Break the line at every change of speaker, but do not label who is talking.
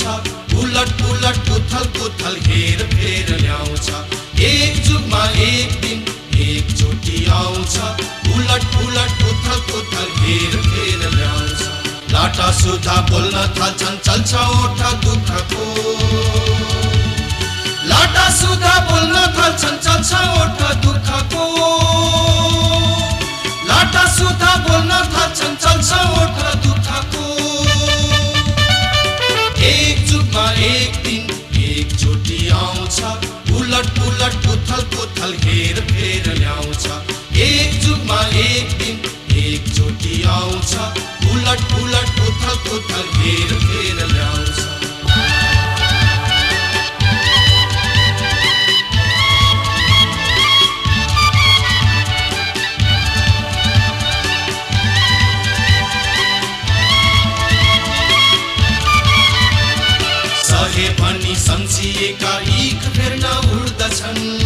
उलट उलट उथल पुथल हेर फेर ल्याउँछ। एक जुगमा एक दिन एकचोटि आउँछ। उलट उलट उथल पुथल हेर फेर ल्याउँछ। लाटा सुधा बोल्न थाल्छन् चल्छ ओठ दुःखको। लाटा सुधा बोल्न थाल्छन् चल्छ ओठ दुःखको। लाटा सुधा बोल्न थाल्छन् चल्छ ओठ दुःखको। एक जुगमा एक दिन एकचोटि आउँछ। उलट उलट उथल पुथल हेर फेर ल्याउँछ। एक जुगमा एक दिन एकचोटि आउँछ। उलट उलट उथल पुथल हेर फेर ल्याउँछ। सहे भनी सम्झिएका इख फेर्न उड्दछन्।